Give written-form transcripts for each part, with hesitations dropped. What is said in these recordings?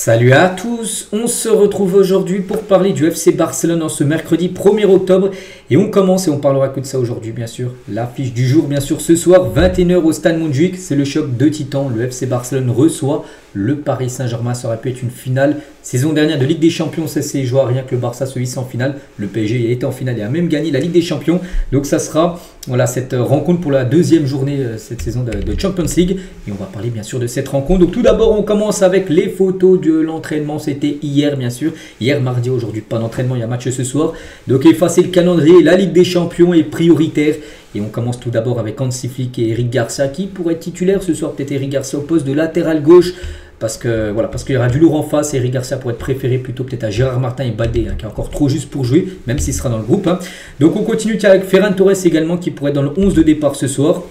Salut à tous, on se retrouve aujourd'hui pour parler du FC Barcelone en ce mercredi 1er octobre et on commence et on parlera que de ça aujourd'hui bien sûr. L'affiche du jour bien sûr ce soir 21h au Stade Montjuïc, c'est le choc de titans, le FC Barcelone reçoit le Paris Saint-Germain, ça aurait pu être une finale. Saison dernière de Ligue des Champions, ça s'est joué à rien que le Barça se hisse en finale. Le PSG était en finale et a même gagné la Ligue des Champions. Donc ça sera voilà, cette rencontre pour la deuxième journée cette saison de Champions League. Et on va parler bien sûr de cette rencontre. Donc tout d'abord, on commence avec les photos de l'entraînement. C'était hier bien sûr. Hier mardi, aujourd'hui pas d'entraînement, il y a match ce soir. Donc effacer le calendrier, la Ligue des Champions est prioritaire. Et on commence tout d'abord avec Hansi Flick et Eric Garcia qui pourrait être titulaire ce soir. Peut-être Eric Garcia au poste de latéral gauche. Parce qu'il y aura du lourd en face et Eric Garcia pourrait être préféré plutôt peut-être à Gérard Martin et Baldé qui est encore trop juste pour jouer, même s'il sera dans le groupe. Donc on continue avec Ferran Torres également qui pourrait être dans le 11 de départ ce soir.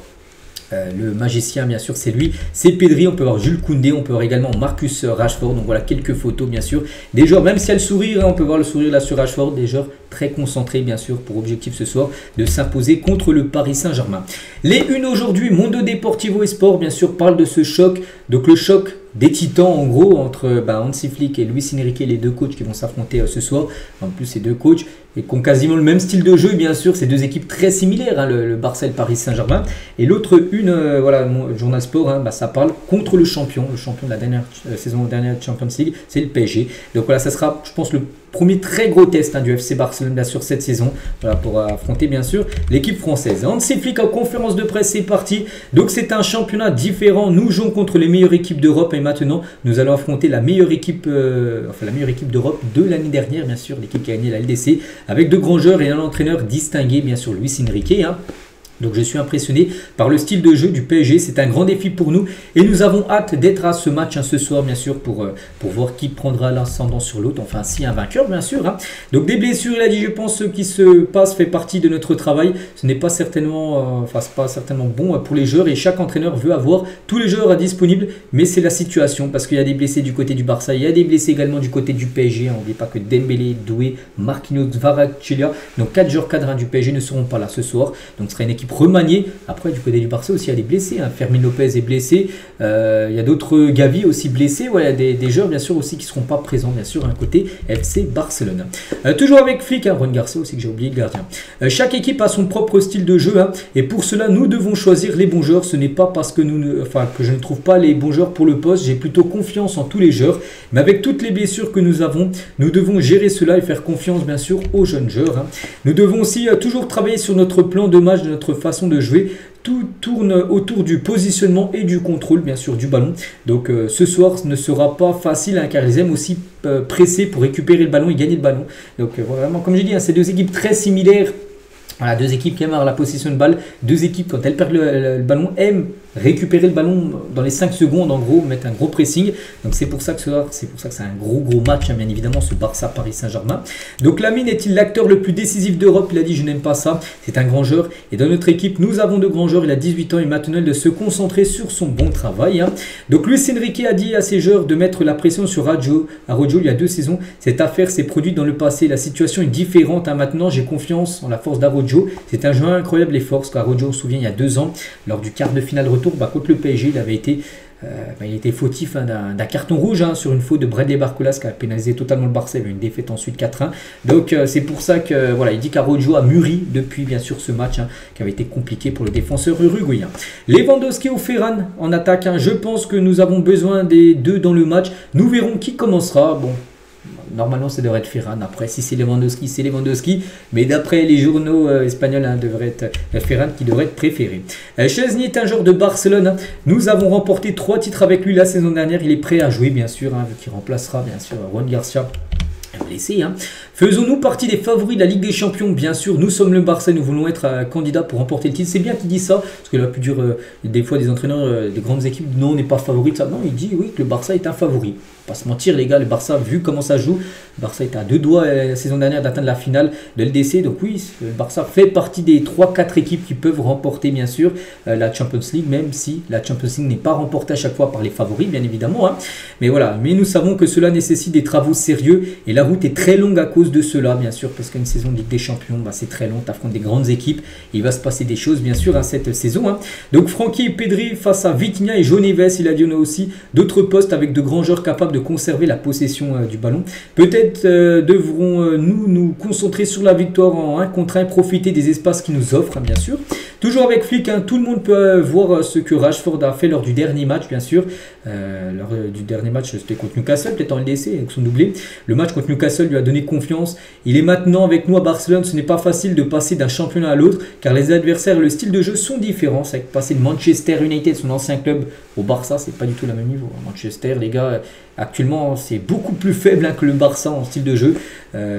Le magicien bien sûr c'est lui, c'est Pedri, on peut voir Jules Koundé, on peut voir également Marcus Rashford, donc voilà quelques photos bien sûr, des joueurs, même s'il y a le sourire, on peut voir le sourire là sur Rashford, des joueurs très concentrés bien sûr pour objectif ce soir de s'imposer contre le Paris Saint-Germain. Les unes aujourd'hui, Mundo Deportivo et Sport bien sûr parle de ce choc, donc le choc des titans en gros entre Hansi Flick et Luis Enrique, les deux coachs qui vont s'affronter ce soir, en plus ces deux coachs et qui ont quasiment le même style de jeu bien sûr, ces deux équipes très similaires, le Barça et le Paris Saint-Germain, et l'autre voilà, Journal Sport, ça parle contre le champion de la dernière saison dernière de Champions League, c'est le PSG. Donc voilà, ça sera je pense le premier très gros test du FC Barcelone bien sûr cette saison, voilà, pour affronter bien sûr l'équipe française. Hansi Flick en conférence de presse, c'est parti. Donc c'est un championnat différent, nous jouons contre les meilleures équipes d'Europe et maintenant nous allons affronter la meilleure équipe d'Europe de l'année dernière bien sûr, l'équipe qui a gagné la LDC, avec de grands joueurs et un entraîneur distingué bien sûr, Luis Enrique. Donc je suis impressionné par le style de jeu du PSG, c'est un grand défi pour nous et nous avons hâte d'être à ce match ce soir bien sûr pour voir qui prendra l'ascendant sur l'autre, enfin si un vainqueur bien sûr. Donc des blessures, il a dit, je pense ce qui se passe fait partie de notre travail, ce n'est pas certainement, bon pour les joueurs et chaque entraîneur veut avoir tous les joueurs disponibles, mais c'est la situation parce qu'il y a des blessés du côté du Barça, il y a des blessés également du côté du PSG, on n'oublie pas que Dembélé, Doué, Marquinhos, Kvaratskhelia, donc 4 joueurs cadres du PSG ne seront pas là ce soir, donc ce sera une équipe remanié. Après du côté du Barça aussi il y a des blessés, Fermin Lopez est blessé, il y a d'autres, Gavi aussi blessé, il y a des joueurs bien sûr aussi qui ne seront pas présents bien sûr côté FC Barcelone. Toujours avec Flick, Ron Garcia aussi que j'ai oublié, le gardien. Chaque équipe a son propre style de jeu et pour cela nous devons choisir les bons joueurs. Ce n'est pas parce que que je ne trouve pas les bons joueurs pour le poste, j'ai plutôt confiance en tous les joueurs, mais avec toutes les blessures que nous avons, nous devons gérer cela et faire confiance bien sûr aux jeunes joueurs. Nous devons aussi toujours travailler sur notre plan de match, de notre façon de jouer. Tout tourne autour du positionnement et du contrôle bien sûr du ballon. Donc ce soir ce ne sera pas facile car ils aiment aussi presser pour récupérer le ballon et gagner le ballon. Donc vraiment comme j'ai dit, c'est deux équipes très similaires. Voilà, deux équipes qui aiment avoir la possession de balle, deux équipes quand elles perdent le ballon aiment récupérer le ballon dans les 5 secondes en gros, mettre un gros pressing. Donc c'est pour ça que c'est un gros match bien évidemment ce Barça Paris Saint-Germain. Donc Lamine est-il l'acteur le plus décisif d'Europe? Il a dit je n'aime pas ça, c'est un grand joueur et dans notre équipe nous avons de grands joueurs, il a 18 ans et maintenant il de se concentrer sur son bon travail. Donc Luis Enrique a dit à ses joueurs de mettre la pression sur Araujo il y a 2 saisons, cette affaire s'est produite dans le passé, la situation est différente, maintenant j'ai confiance en la force d'Araujo, c'est un joueur incroyable et fort, parce qu'Araujo on se souvient il y a 2 ans lors du quart de finale retour contre le PSG, il avait été fautif d'un carton rouge sur une faute de Bradley Barcolas qui a pénalisé totalement le Barça, il y avait une défaite ensuite 4-1. Donc c'est pour ça que voilà, il dit qu'Araujo a mûri depuis bien sûr ce match qui avait été compliqué pour le défenseur uruguayen. Lewandowski ou Ferran en attaque, je pense que nous avons besoin des deux dans le match, nous verrons qui commencera. Bon, normalement, ça devrait être Ferran. Après, si c'est Lewandowski, c'est Lewandowski. Mais d'après les journaux espagnols, devrait être Ferran qui devrait être préféré. Chesney est un joueur de Barcelone. Nous avons remporté 3 titres avec lui la saison dernière. Il est prêt à jouer, bien sûr, vu qu'il remplacera, bien sûr, Juan Garcia. Blessé. Faisons-nous partie des favoris de la Ligue des Champions? Bien sûr, nous sommes le Barça, nous voulons être candidats pour remporter le titre. C'est bien qu'il dise ça, parce que là, plus dur, des fois, des entraîneurs des grandes équipes, non, on n'est pas favori de ça. Non, il dit oui que le Barça est un favori. Pas se mentir les gars, le Barça, vu comment ça joue, le Barça était à 2 doigts la saison dernière d'atteindre la finale de LDC. Donc oui, le Barça fait partie des 3-4 équipes qui peuvent remporter bien sûr la Champions League, même si la Champions League n'est pas remportée à chaque fois par les favoris, bien évidemment. Mais voilà, mais nous savons que cela nécessite des travaux sérieux et la route route est très longue à cause de cela, bien sûr, parce qu'une saison de Ligue des Champions, bah, c'est très long, tu affrontes des grandes équipes, et il va se passer des choses, bien sûr, à cette saison. Hein. Donc Francky et Pedri face à Vitinha et João Neves, il a dit on a aussi d'autres postes avec de grands joueurs capables de conserver la possession du ballon. Peut-être devrons-nous nous concentrer sur la victoire en 1 contre 1 et profiter des espaces qu'ils nous offrent, hein, bien sûr. Toujours avec Flick, hein, tout le monde peut voir ce que Rashford a fait lors du dernier match, bien sûr. Lors du dernier match, c'était contre Newcastle, peut-être en LDC, avec son doublé. Le match contre Newcastle lui a donné confiance. Il est maintenant avec nous à Barcelone. Ce n'est pas facile de passer d'un championnat à l'autre, car les adversaires et le style de jeu sont différents. C'est passer de Manchester United, son ancien club, au Barça, c'est pas du tout le même niveau. Manchester, les gars, actuellement, c'est beaucoup plus faible hein, que le Barça en style de jeu.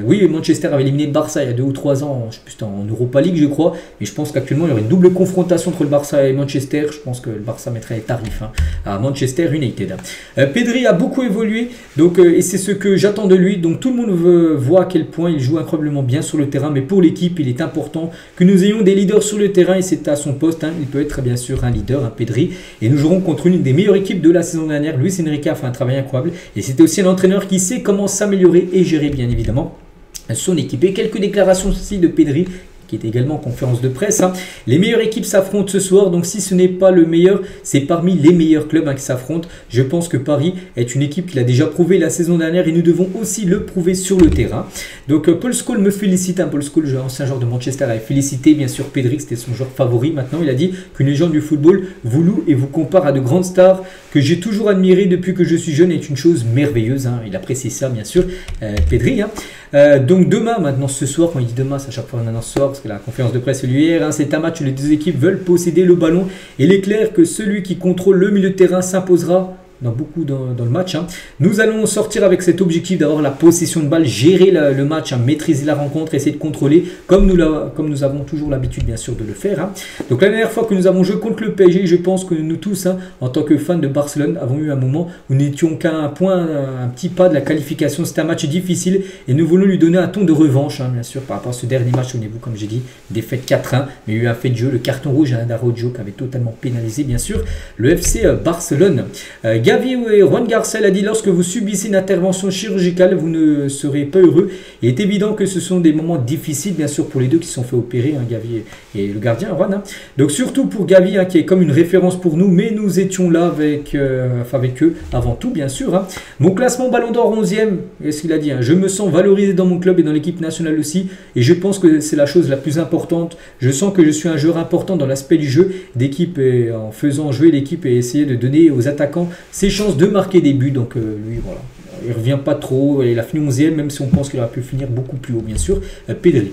Oui, Manchester avait éliminé le Barça il y a 2 ou 3 ans, je sais plus, c'était en Europa League, je crois. Mais je pense qu'actuellement, il y aurait une double confrontation entre le Barça et Manchester. Je pense que le Barça mettrait les tarifs hein, à Manchester United. Pedri a beaucoup évolué, donc, et c'est ce que j'attends de lui. Donc tout le monde voit à quel point il joue incroyablement bien sur le terrain. Mais pour l'équipe, il est important que nous ayons des leaders sur le terrain. Et c'est à son poste. Hein, il peut être bien sûr un leader, un Pedri. Et nous jouerons contre une des meilleures équipes de la saison dernière. Luis Enrique a fait un travail incroyable. Et c'était aussi un entraîneur qui sait comment s'améliorer et gérer bien évidemment son équipe. Et quelques déclarations aussi de Pedri, qui est également en conférence de presse. Hein. Les meilleures équipes s'affrontent ce soir, donc si ce n'est pas le meilleur, c'est parmi les meilleurs clubs hein, qui s'affrontent. Je pense que Paris est une équipe qui l'a déjà prouvé la saison dernière et nous devons aussi le prouver sur le terrain. Donc Paul Scholes me félicite. Hein. Paul Scholes, ancien joueur de Manchester, avait félicité bien sûr Pedri, c'était son joueur favori. Maintenant, il a dit qu'une légende du football vous loue et vous compare à de grandes stars que j'ai toujours admiré depuis que je suis jeune est une chose merveilleuse. Hein. Il apprécie ça bien sûr, Pedri. Hein. Donc demain, maintenant ce soir, quand il dit demain, c'est à chaque fois on annonce ce soir, parce que la conférence de presse est hier, hein, c'est un match où les deux équipes veulent posséder le ballon. Et il est clair que celui qui contrôle le milieu de terrain s'imposera dans le match. Hein. Nous allons sortir avec cet objectif d'avoir la possession de balle, gérer le match, hein, maîtriser la rencontre, essayer de contrôler comme nous avons toujours l'habitude bien sûr de le faire. Hein. Donc la dernière fois que nous avons joué contre le PSG, je pense que nous tous, hein, en tant que fans de Barcelone, avons eu un moment où nous n'étions qu'à un point, un petit pas de la qualification. C'était un match difficile et nous voulons lui donner un ton de revanche, hein, bien sûr, par rapport à ce dernier match. Souvenez-vous, comme j'ai dit, défaite 4-1, mais il y a eu un fait de jeu, le carton rouge à d'Araujo qui avait totalement pénalisé bien sûr le FC Barcelone. Gavi et Juan Garcel a dit lorsque vous subissez une intervention chirurgicale, vous ne serez pas heureux. Il est évident que ce sont des moments difficiles, bien sûr, pour les deux qui se sont fait opérer, hein, Gavi et le gardien, Juan. Hein. Donc surtout pour Gavi, hein, qui est comme une référence pour nous, mais nous étions là avec eux avant tout, bien sûr. Hein. Mon classement Ballon d'Or 11e, qu'est-ce qu'il a dit hein, je me sens valorisé dans mon club et dans l'équipe nationale aussi, et je pense que c'est la chose la plus importante. Je sens que je suis un joueur important dans l'aspect du jeu d'équipe, et en faisant jouer l'équipe et essayer de donner aux attaquants ses chances de marquer des buts. Donc lui, voilà, il revient pas trop, il a fini 11e, même si on pense qu'il aurait pu finir beaucoup plus haut, bien sûr. Pedri.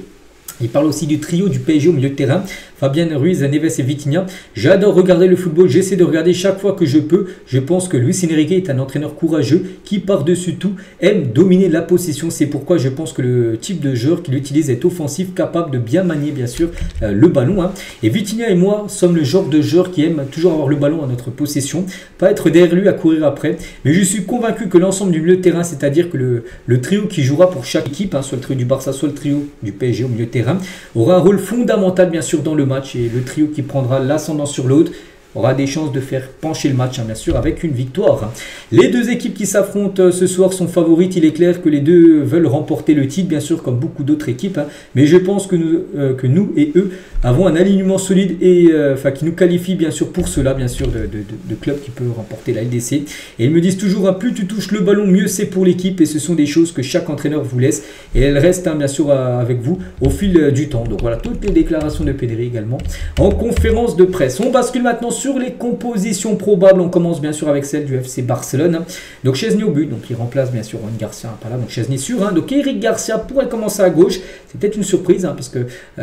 Il parle aussi du trio du PSG au milieu de terrain. Fabien Ruiz, Neves et Vitinha. J'adore regarder le football, j'essaie de regarder chaque fois que je peux. Je pense que Luis Enrique est un entraîneur courageux qui, par-dessus tout, aime dominer la possession. C'est pourquoi je pense que le type de joueur qu'il utilise est offensif, capable de bien manier, bien sûr, le ballon. Hein. Et Vitinha et moi sommes le genre de joueur qui aime toujours avoir le ballon à notre possession, pas être derrière lui à courir après. Mais je suis convaincu que l'ensemble du milieu de terrain, c'est-à-dire que le trio qui jouera pour chaque équipe, hein, soit le trio du Barça, soit le trio du PSG au milieu de terrain, aura un rôle fondamental bien sûr dans le match, et le trio qui prendra l'ascendant sur l'autre aura des chances de faire pencher le match, hein, bien sûr, avec une victoire. Les deux équipes qui s'affrontent ce soir sont favorites. Il est clair que les deux veulent remporter le titre, bien sûr, comme beaucoup d'autres équipes. Hein, mais je pense que nous et eux avons un alignement solide et qui nous qualifie, bien sûr, pour cela, bien sûr, de club qui peut remporter la LDC. Et ils me disent toujours, hein, plus tu touches le ballon, mieux c'est pour l'équipe. Et ce sont des choses que chaque entraîneur vous laisse. Et elles restent, hein, bien sûr, avec vous au fil du temps. Donc voilà, toutes les déclarations de Pedri également en conférence de presse. On bascule maintenant sur les compositions probables. On commence bien sûr avec celle du FC Barcelone. Hein. Donc Chesney au but, donc il remplace bien sûr Juan Garcia, hein, pas là, donc Chesney sûr. Hein. Donc Eric Garcia pourrait commencer à gauche. C'est peut-être une surprise, hein, parce que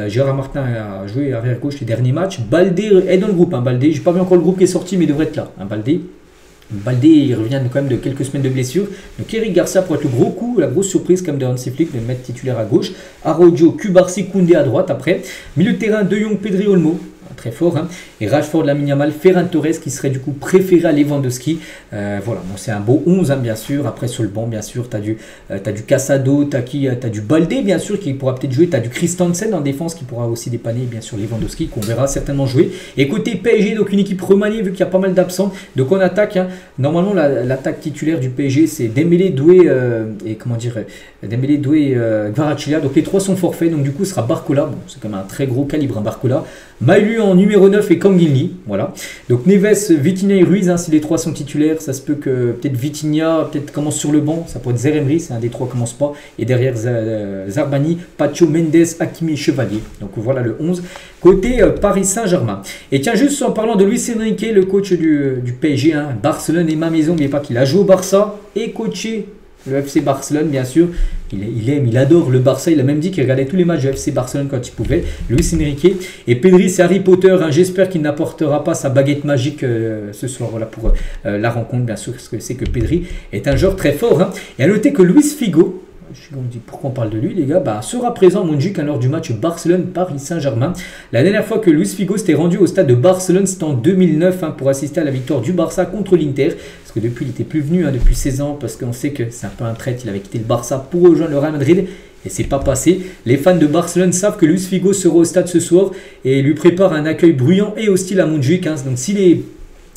Gérard Martin a joué arrière gauche les derniers matchs. Baldé est dans le groupe. Hein. Baldé, j'ai pas vu encore le groupe qui est sorti, mais il devrait être là. Hein. Baldé, il revient quand même de quelques semaines de blessure. Donc Eric Garcia pourrait être le gros coup, la grosse surprise comme de Hansi Flick de le mettre titulaire à gauche. Araujo, Cubarsí, Koundé à droite après. Milieu de terrain, De Jong, Pedri, Olmo. très fort. Hein. Et Rashford, Lamine Yamal, Ferran Torres qui serait du coup préféré à Lewandowski. Voilà, bon, c'est un beau 11 hein, bien sûr. Après sur le banc, bien sûr, tu as du Casado, tu as du Baldé bien sûr qui pourra peut-être jouer. Tu as du Christensen en défense qui pourra aussi dépanner bien sûr Lewandowski qu'on verra certainement jouer. Et côté PSG, donc une équipe remaniée vu qu'il y a pas mal d'absents. Donc on attaque. Hein. Normalement, l'attaque titulaire du PSG, c'est Dembélé, Doué et comment dire Dembélé, Doué, Kvaratskhelia. Donc les trois sont forfaits. Donc du coup, ce sera Barcola. Bon, c'est quand même un très gros calibre, hein, Barcola. Maïlu en numéro 9 et Kangini. Voilà. Donc Neves, Vitinha et Ruiz, hein, si les trois sont titulaires, ça se peut que peut-être Vitinha commence sur le banc. Ça pourrait être Zeremri, c'est un des trois qui commence pas. Et derrière Zarbani, Pacho, Mendes, Hakimi et Chevalier. Donc voilà le 11. Côté Paris Saint-Germain. Et tiens, juste en parlant de Luis Enrique, le coach du PSG, hein, Barcelone et ma maison, n'oubliez pas qu'il a joué au Barça et coaché le FC Barcelone, bien sûr. Il adore le Barça. Il a même dit qu'il regardait tous les matchs du FC Barcelone quand il pouvait. Luis Enrique. Et Pedri, c'est Harry Potter. Hein. J'espère qu'il n'apportera pas sa baguette magique ce soir voilà, pour la rencontre, bien sûr, parce que c'est que Pedri est un joueur très fort. Hein. Et à noter que Luis Figo, on dit pourquoi on parle de lui les gars, sera présent à Montjuic lors du match Barcelone-Paris Saint-Germain. La dernière fois que Luis Figo s'était rendu au stade de Barcelone, c'était en 2009 hein, pour assister à la victoire du Barça contre l'Inter. Parce que depuis, il n'était plus venu hein, depuis 16 ans, parce qu'on sait que c'est un peu un traître, il avait quitté le Barça pour rejoindre le Real Madrid. Et c'est pas passé. Les fans de Barcelone savent que Luis Figo sera au stade ce soir et lui prépare un accueil bruyant et hostile à Montjuic. Hein. Donc s'il est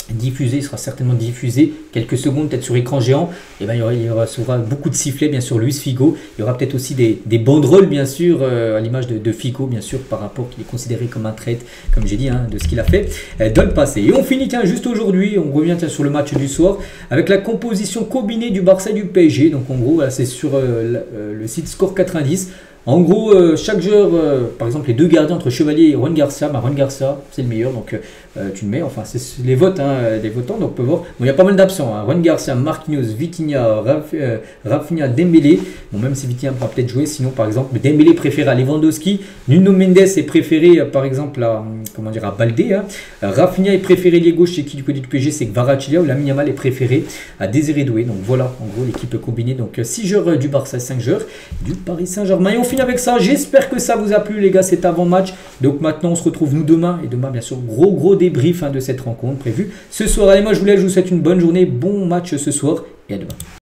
diffusé, il sera certainement diffusé quelques secondes peut-être sur écran géant, et il y aura beaucoup de sifflets bien sûr Luis Figo, il y aura peut-être aussi des banderoles bien sûr à l'image de Figo bien sûr par rapport qu'il est considéré comme un traître comme j'ai dit hein, de ce qu'il a fait dans le passé. Et on finit juste aujourd'hui, on revient sur le match du soir avec la composition combinée du Barça et du PSG. Donc en gros c'est sur le site Score 90. En gros, chaque joueur, par exemple les deux gardiens entre Chevalier et Juan Garcia, Juan Garcia c'est le meilleur, donc tu le mets, enfin c'est les votes, hein, les votants, donc on peut voir. Bon, il y a pas mal d'absents, hein. Juan Garcia, Marquinhos, Vitinha, Rafinha, Dembélé. Bon, même si Vitinha pourra peut-être jouer, sinon par exemple Dembélé préféré à Lewandowski, Nuno Mendes est préféré par exemple à Baldé, hein. Rafinha est préféré lié gauche, c'est qui du côté du PSG, c'est Kvaratskhelia, ou Lamine Yamal est préféré à Désiré Doué. Donc voilà, en gros l'équipe combinée, donc 6 joueurs du Barça, 5 joueurs du Paris Saint-Germain. Et on finit avec ça, j'espère que ça vous a plu les gars, cet avant-match. Donc maintenant on se retrouve nous demain, et demain bien sûr gros débrief hein, de cette rencontre prévue ce soir. Allez, moi je vous souhaite une bonne journée, bon match ce soir et à demain.